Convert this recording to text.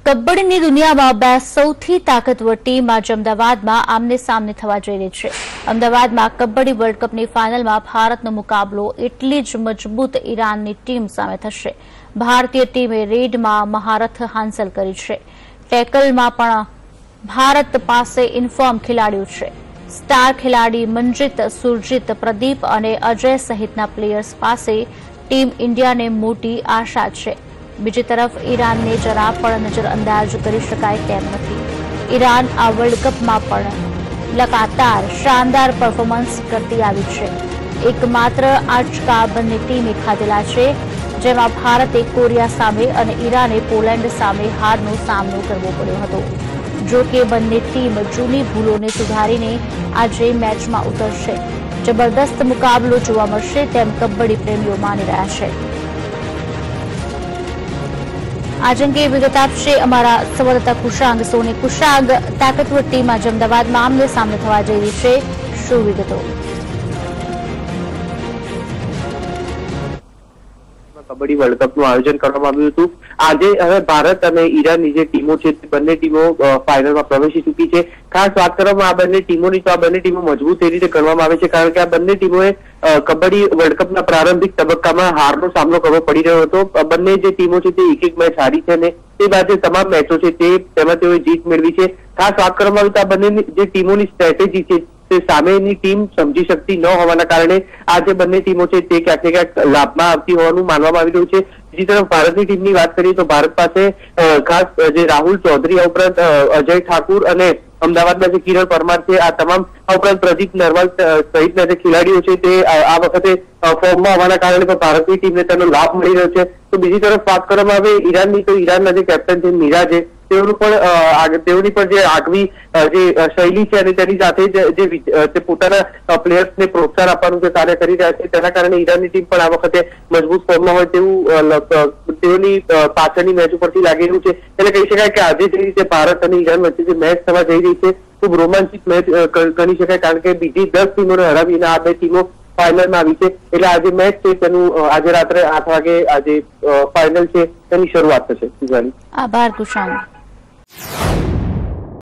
કબડ્ડીની દુનિયામાં બે સૌથી તાકાતવર ટીમ આજે અમદાવાદમાં આમને સામને થવા જઈ રહી છે। અમદાવાદમાં કબડ્ડી વર્લ્ડ કપની ફાઇનલમાં ભારતનો મુકાબલો એટલી જ મજબૂત ઈરાનની ટીમ સામે થશે। ભારતીય ટીમે રેડમાં મહારથ હાંસલ કરી છે। ટેકલમાં પણ ભારત પાસે ઇન્ફોર્મ ખેલાડીઓ છે। સ્ટાર ખેલાડી મનજીત, સુરજીત, પ્રદીપ અને અજય સહિતના પ્લેયર્સ પાસે ટીમ ઇન્ડિયાને મોટી આશા છે। બીજી તરફ ઈરાનને જરા પણ નજરઅંદાજ કરી શકાય તેમ નથી। ઈરાન આ વર્લ્ડ કપમાં પણ લગાતાર શાનદાર પરફોર્મન્સ કરતી આવી છે। એકમાત્ર આંચકા બંને ટીમે ખાધેલા છે, જેમાં ભારતે કોરિયા સામે અને ઈરાને પોલેન્ડ સામે હારનો સામનો કરવો પડ્યો હતો। જો કે બંને ટીમ જૂની ભૂલોને સુધારીને આજે મેચમાં ઉતરશે। જબરદસ્ત મુકાબલો જોવા મળશે તેમ કબડ્ડી પ્રેમીઓ માની રહ્યા છે। आज अंगे विगत आपसे अमारा संवाददाता कुशांग सोनी। कुशांग, ताकतवर टीम आज अमदावादમાં આમને સામને થવા જઈ રહી છે, શું વિગતો? કબડ્ડી વર્લ્ડ કપનું આયોજન કરવામાં આવ્યું હતું। આજે હવે ભારત અને ઈરાનની જે ટીમો છે તે બંને ટીમો ફાઇનલમાં પ્રવેશી ચૂકી છે। ખાસ વાત કરવામાં આ બંને ટીમોની તો આ બંને ટીમો મજબૂત એ રીતે કરવામાં આવે છે કારણ કે આ બંને ટીમોએ કબડ્ડી વર્લ્ડ કપના પ્રારંભિક તબક્કામાં હારનો સામનો કરવો પડી રહ્યો હતો। બંને જે ટીમો છે તે એક મેચ હારી છે અને તે બાદ જે તમામ મેચો છે તેમાં તેઓએ જીત મેળવી છે। ખાસ વાત કરવામાં આવી તો આ બંને જે ટીમોની સ્ટ્રેટેજી છે તે સામેની ટીમ સમજી શકતી ન હોવાના કારણે આ જે બંને ટીમો છે તે ક્યાંક ને ક્યાંક લાભમાં આવતી હોવાનું માનવામાં આવી રહ્યું છે। બીજી તરફ ભારતની ટીમની વાત કરીએ તો ભારત પાસે ખાસ જે રાહુલ ચૌધરી આ ઉપરાંત અજય ઠાકુર અને અમદાવાદના જે કિરણ પરમાર છે આ તમામ આ ઉપરાંત પ્રદીપ નરવાલ સહિતના જે ખેલાડીઓ છે તે આ વખતે ફોર્મમાં આવવાના કારણે પણ ભારતની ટીમને તેનો લાભ મળી રહ્યો છે। તો બીજી તરફ વાત કરવામાં આવે ઈરાનની તો ઈરાનના જે કેપ્ટન છે મીરા છે તેઓની પણ જે આગવી જે શૈલી છે અને તેની સાથે જે પોતાના પ્લેયર્સને પ્રોત્સાહન આપવાનું જે કાર્ય કરી રહ્યા છે તેના કારણે ઈરાનની ટીમ પણ આ વખતે મજબૂત ફોર્મમાં હોય તેવું તેઓની પાછળની મેચ ઉપરથી લાગી રહ્યું છે। એટલે કહી શકાય કે આજે જે રીતે ભારત અને ઈરાન વચ્ચે જે મેચ થવા જઈ રહી છે ખૂબ રોમાંચિત મેચ ગણી શકાય કારણ કે બીજી 10 ટીમોને હરાવીને આ બે ટીમો ફાઇનલમાં આવી છે। એટલે આજે મેચ છે તેનું આજે રાત્રે 8 વાગે આજે ફાઇનલ છે તેની શરૂઆત થશે। આભાર કુશાંગ।